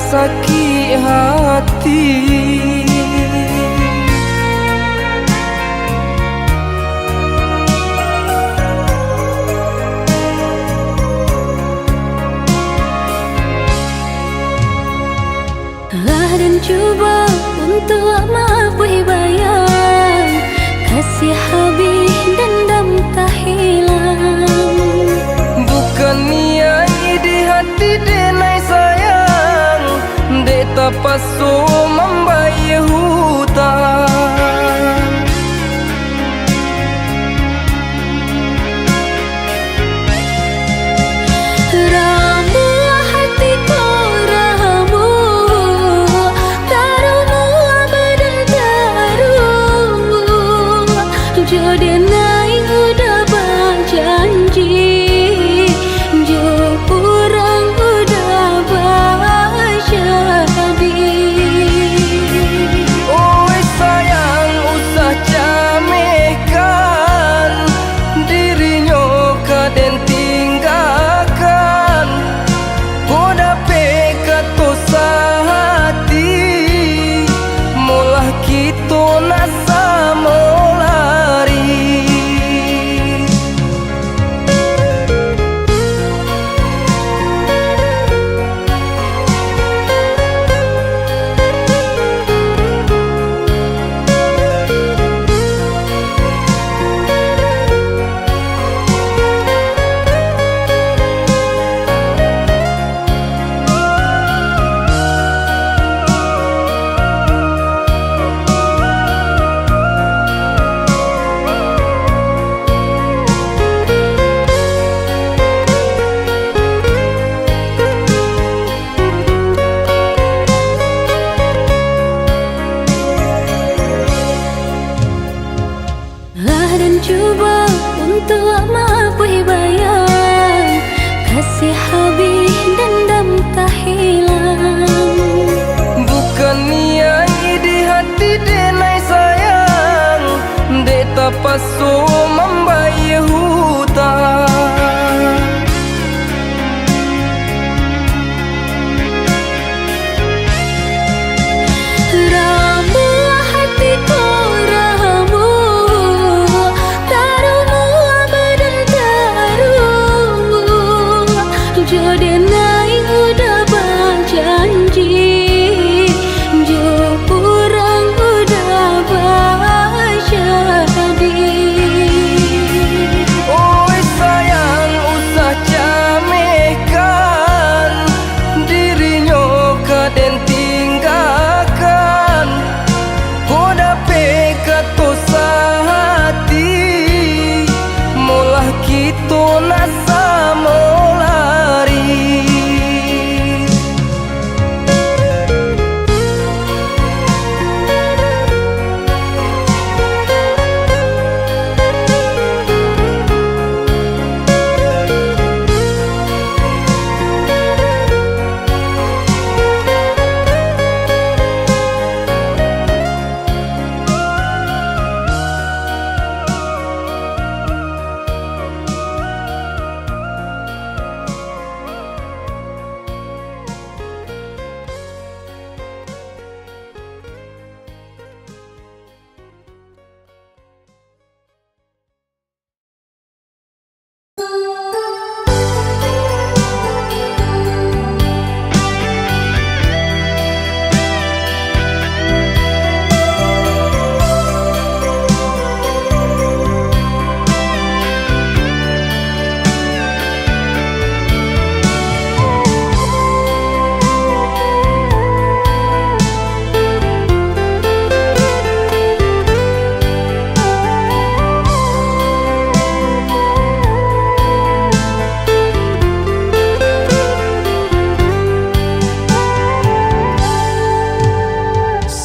sakit hati. Dan coba untuk maafkan bayang kasih habis dendam tak hilang. Bukan niai di hati denai sayang, dek tak pasu membayar hutang. Jodenai udah berjanji, jo orang udah berjadi. Oh sayang usah camehkan dirinya kaden tinggalkan. Udah pekat hati, mulah kita nasa coba untuk maafkan bayang kasih habis dendam tak hilang. Bukan niai di hati denai sayang, dek tak pasu membayar hutang. Jodenai udah berjanji, jo orang udah berjadi. Oh sayang usah camehkan dirinya kaden tinggalkan. Udah pekat hati, mulah kita nasa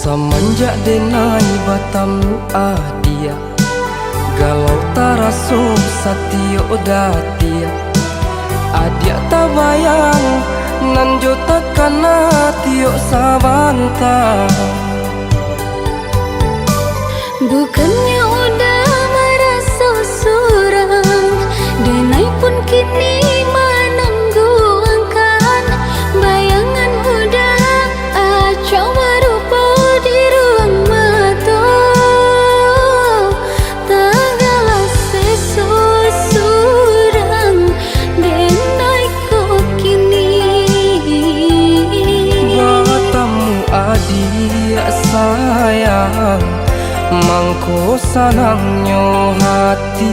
semenjak denai batam adia, galau taraso satio datia. Adia tak bayang nan jota kana tio sabanta. Bukannya udah merasa surang, denai pun kini menangguhkan bayangan udah adik sayang, mangko sanangnya hati.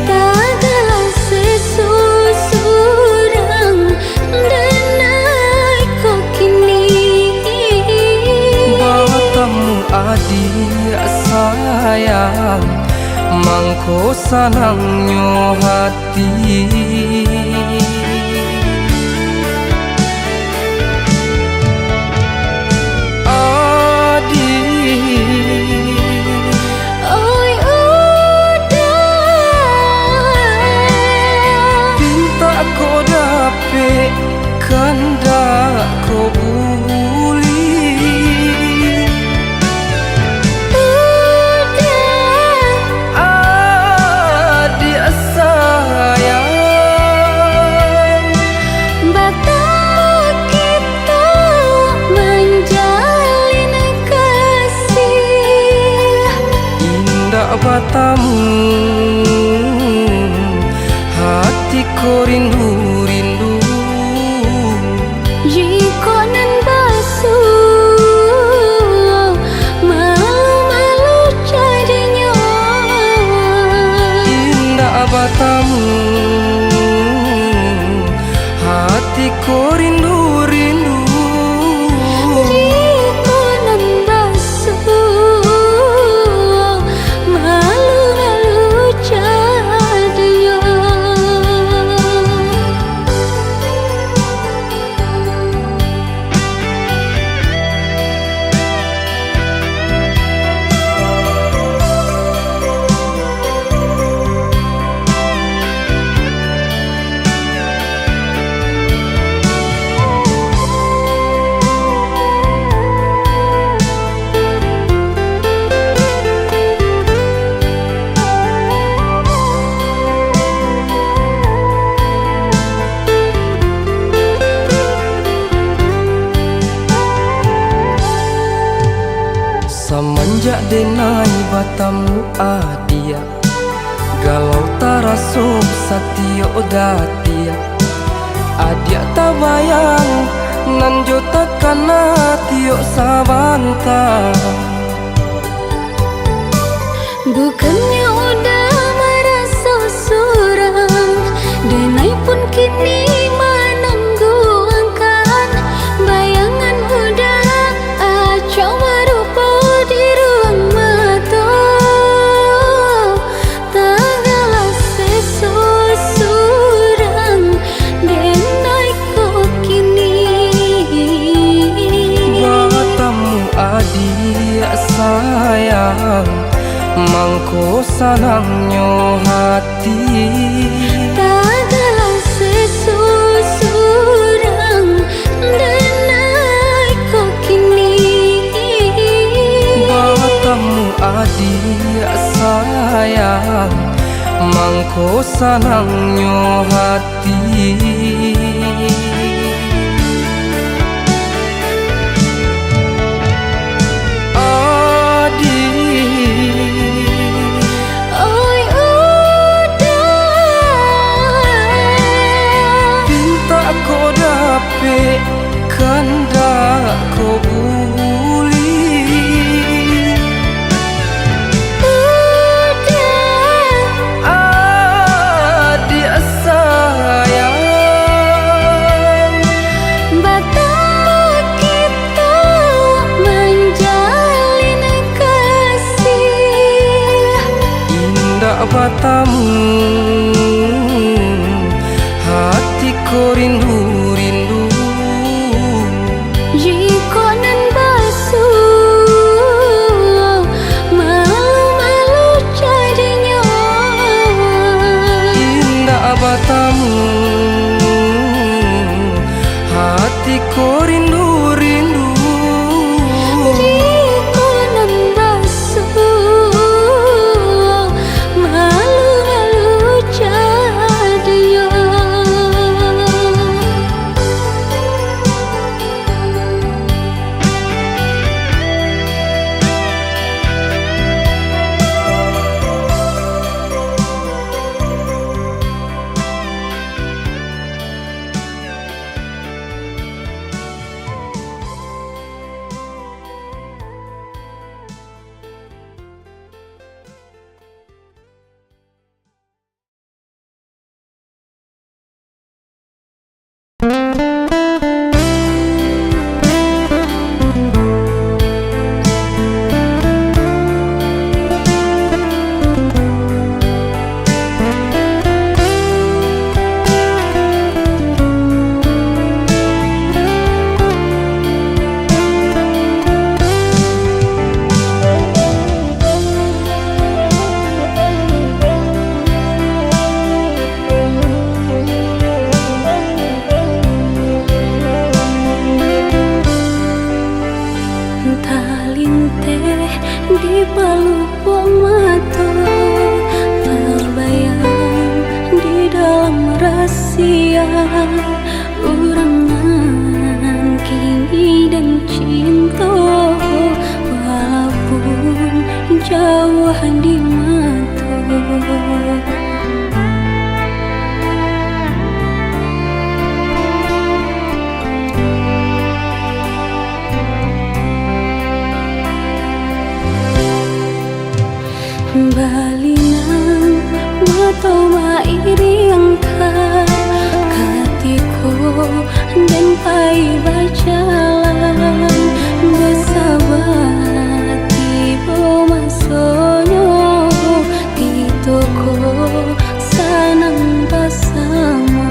Tagalah seseorang denai kau kini. Batamu adik sayang, mangko sanangnya hati. Kanda ko buli adik sayang, Batamu kita menjalin kasih. indah batamu, hatiku rindu-rindu. Jika nan basuh malu-malu jadinya. Indah batamu, hatiku rindu-rindu. Jika nan basuh malu-malu jadinya. Semenjak denai batamu adia, galau tarasuk satio datia. Adia tak bayang nan jota kana tio sabanta. Bukannya udah merasa surang, denai pun kini menangguhkan. Bayangan udah acau merupa di ruang mata. Tagalah seseorang denai kau kini. Batamu adik sayang, mangko sanangnya hati. Tagalah seseorang denai kau kini. Batamu adik sayang, mangko sanangnya hati. Kanda ko buli adik sayang, Batamu kita menjalin kasih. indah batamu, hatiku rindu-rindu. Jika nan basuh malu-malu jadinya. Indah batamu, hatiku rindu-rindu. Jika nan basuh malu balinteh di palupo mato, terbayang di dalam rahasia urangan kini dan cinta, walaupun jauh di mata. Balinang mata mairi angka katiko dan pai bacalan besabat tibo masonyo di toko sanang bersama.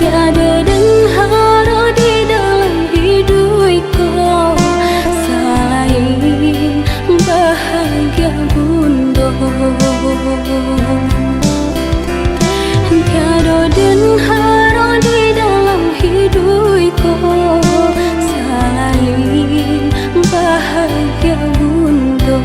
Tiada den haro di dalam hidupku selain bahagia bunda.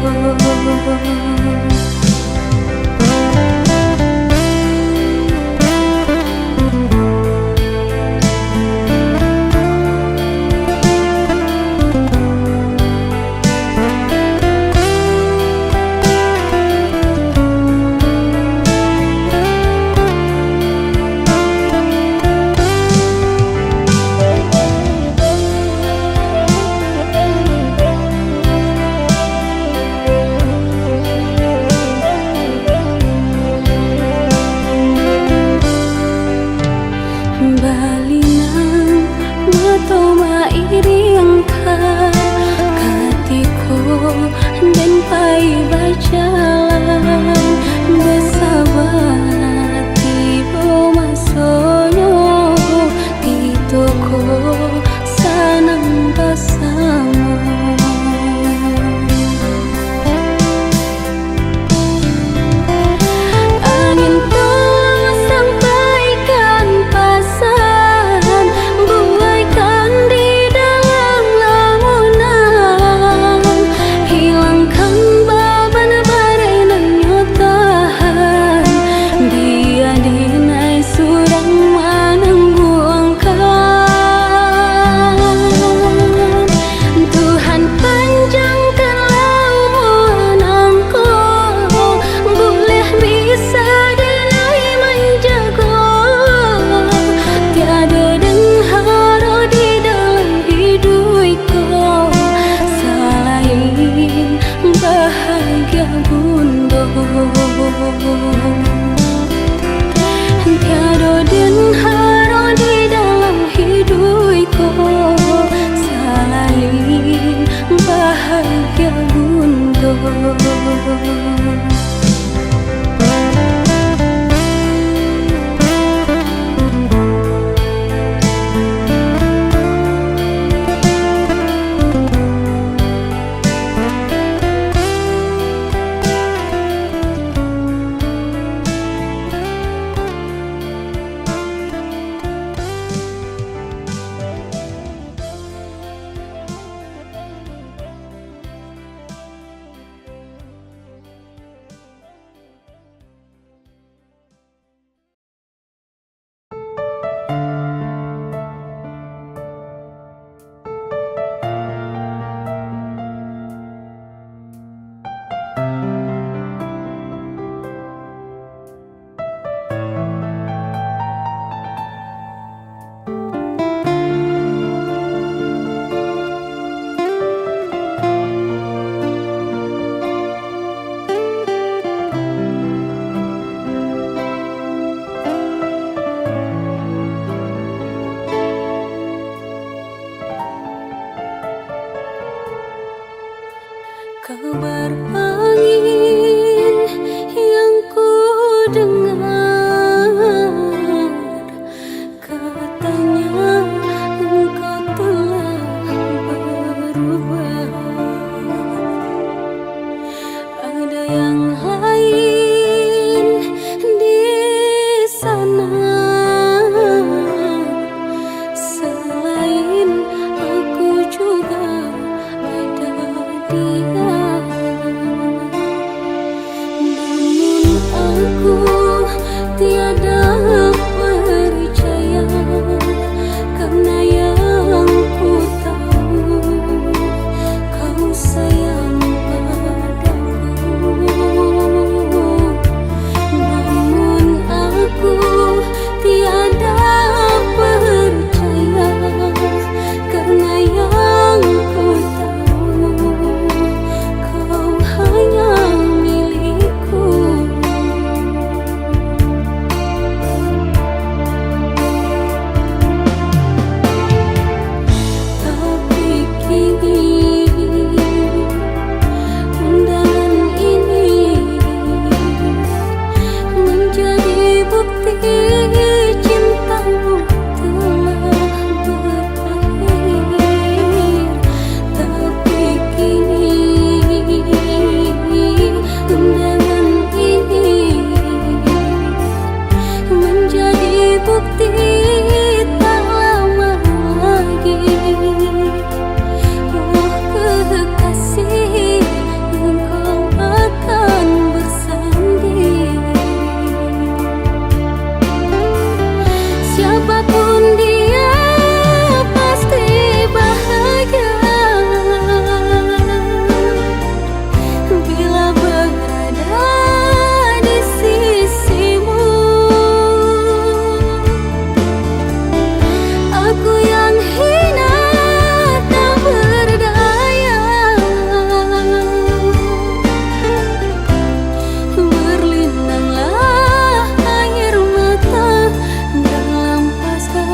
Balinang mata mairi angka katiko dan pai bacalan besabat tibo masonyo di toko sanang bersama. Tiada den haro di dalam hidupku selain bahagia bunda. dengar katanya engkau telah berubah. Ada yang lain di sana selain aku juga ada dia. Namun aku tiada percaya karena yang ku tahu kau sayang padaku. Namun aku tiada percaya karena yang ku tahu kau hanya milikku. Tapi kini undangan ini menjadi bukti cintamu telah berakhir. Tapi kini undangan ini menjadi bukti tak lama lagi. Oh kekasih, engkau akan bersanding. Siapapun dia pasti bahagia bila berada di sisimu. Aku yang hina tak berdaya, berlinanglah air mata dalam pasca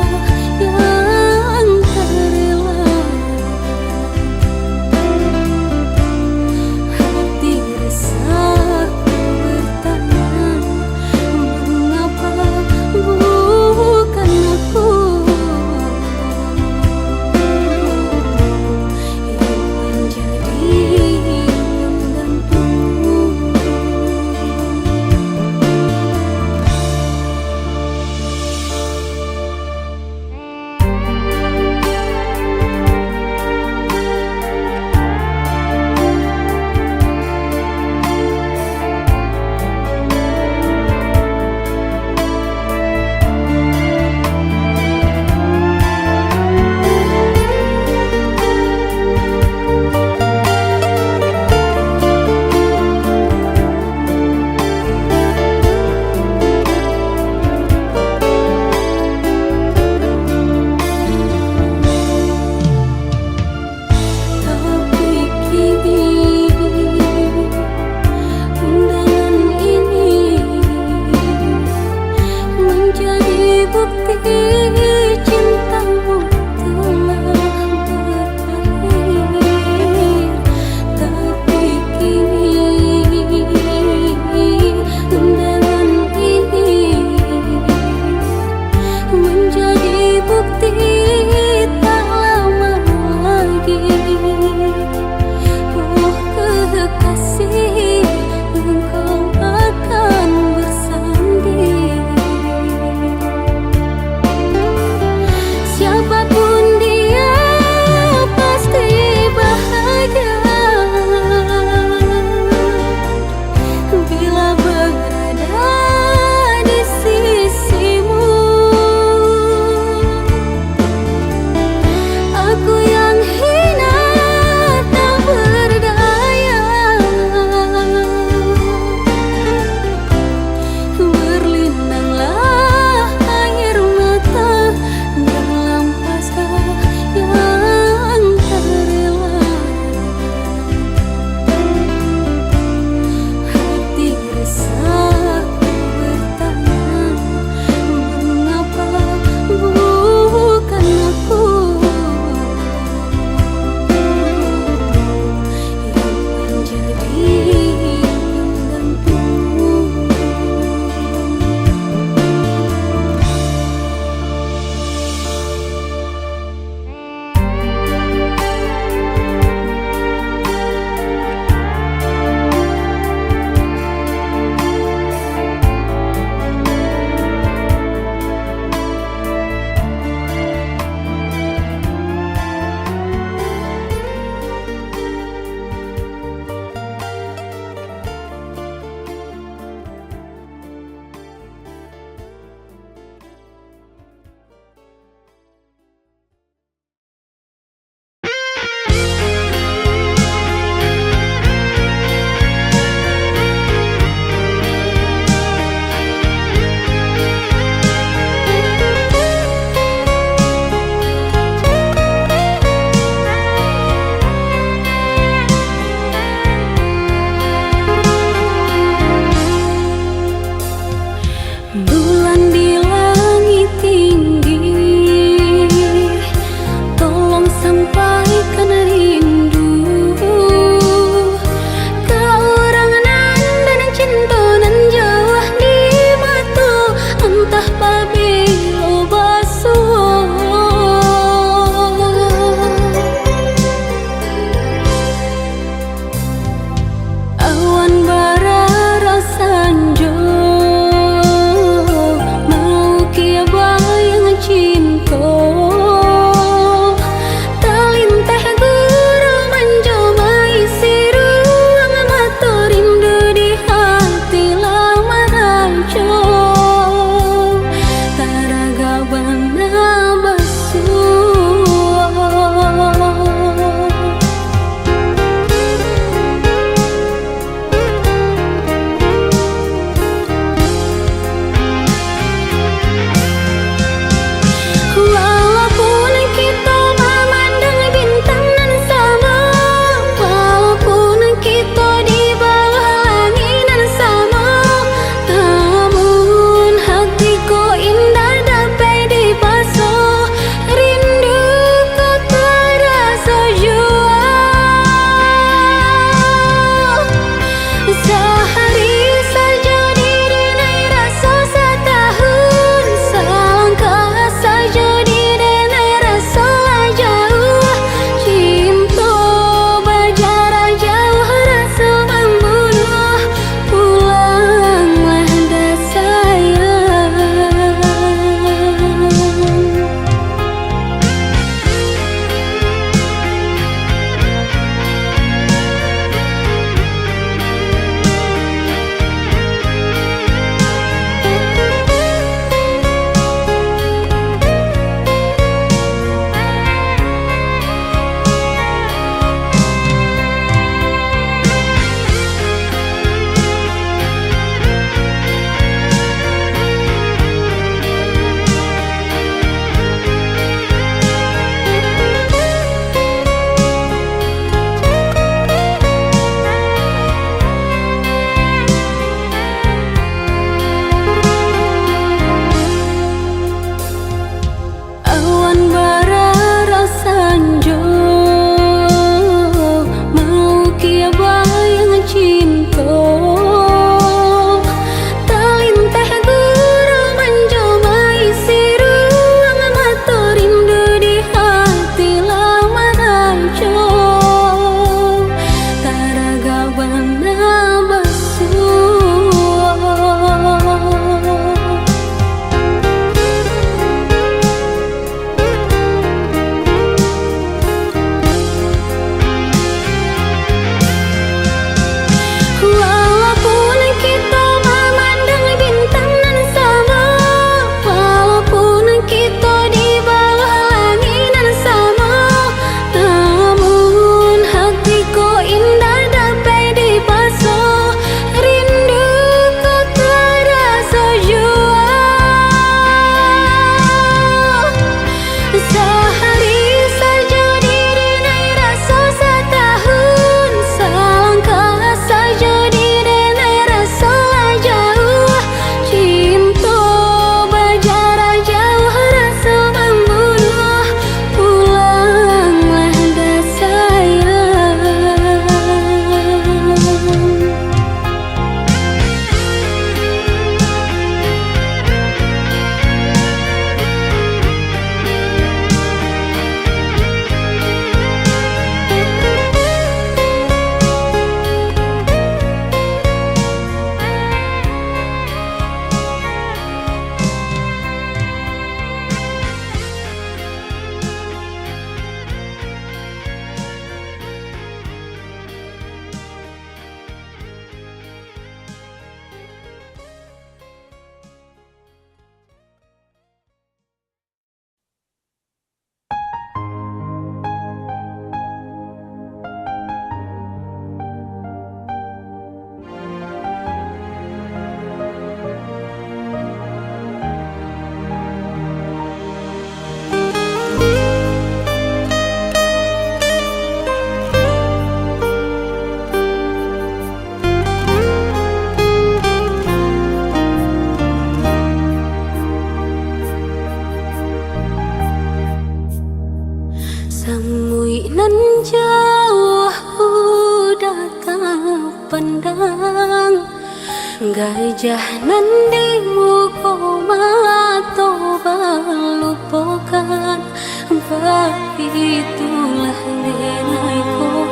Janganmu kau mato balupokan Itulah denaiku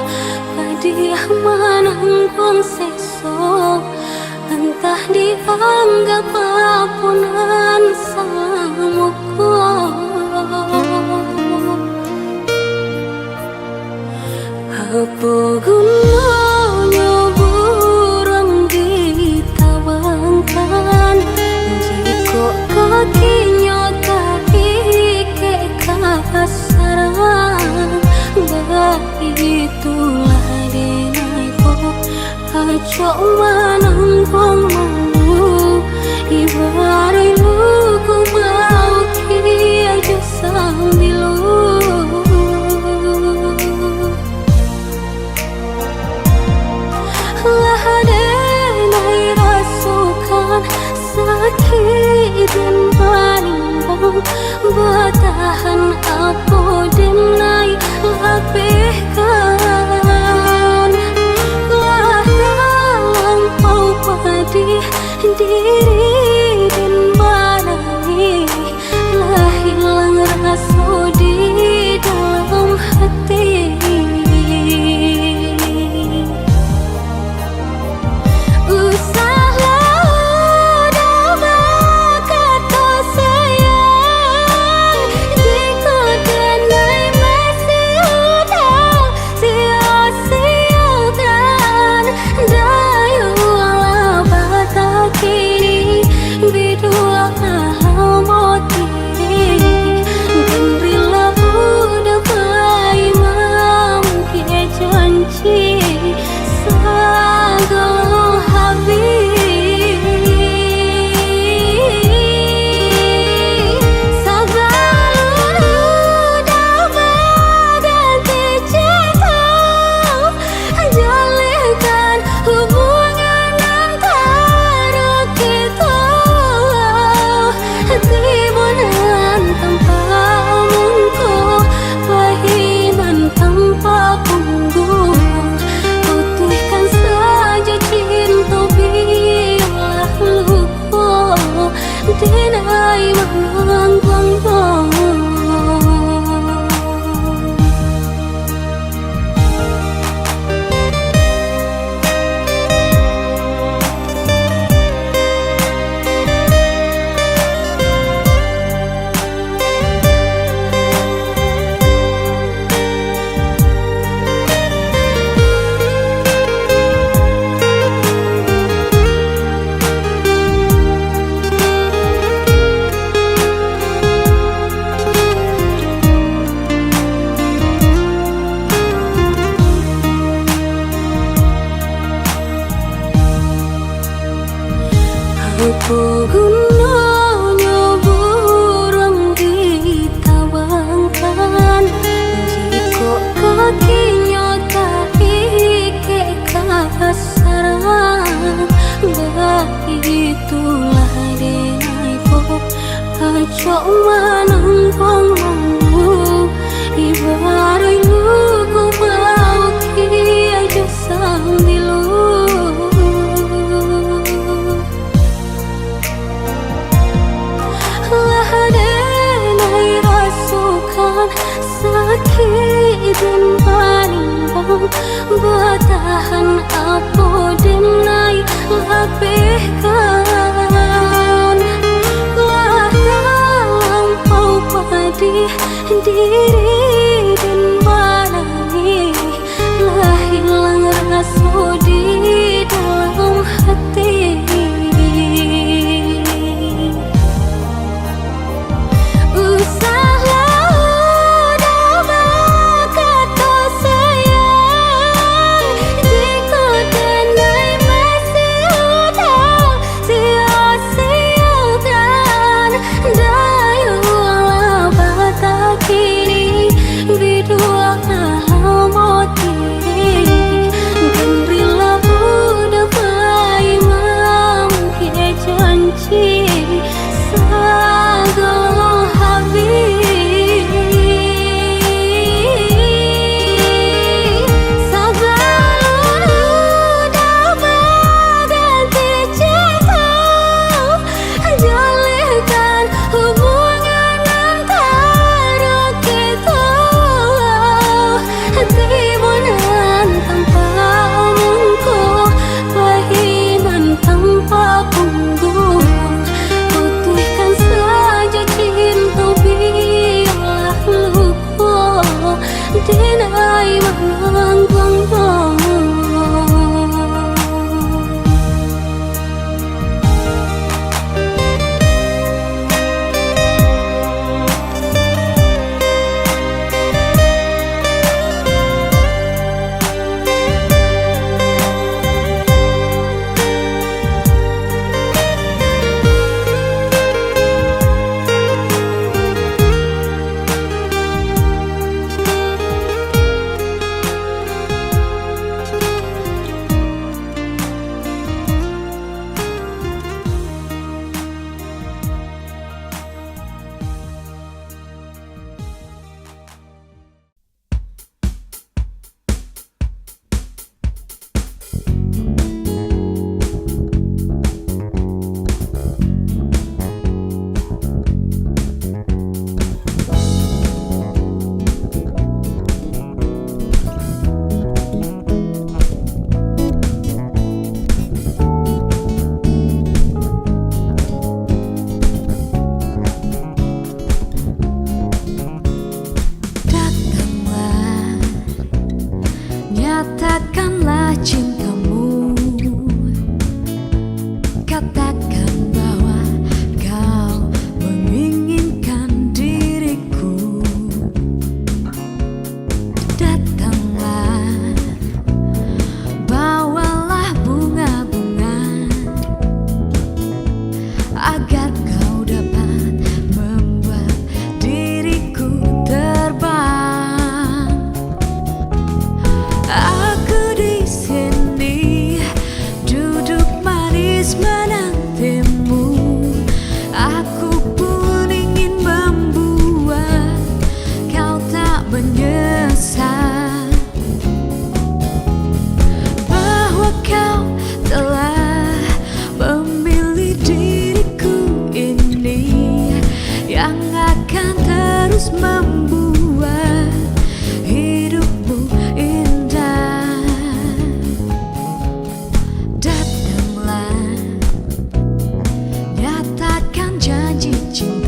Padiah manangkong sekso Entah dianggap apunan samuku Apa gunanya burung ditawangkan Jika kakinya tadi kekasaran Itulah denaiku Acok manangkong mau Ibarai luku mau kia sambilu Sakit dan panimbang Bertahan apa denai lapihkan Lah lampau pedih diri dan badangi Lah hilang rasa di dalam hati Denai manangkong Apa gunanya burung ditawangkan Jika kakinya tadi kekasaran Itulah denaiku Acok manangkong mau Ibarai luku mau kia sambilu Sakit dan panimbang Bertahan apa denai lapihkan Lah lampau pedih diri dan badangi Lah hilang rasa di dalam hati Kini janji cinta.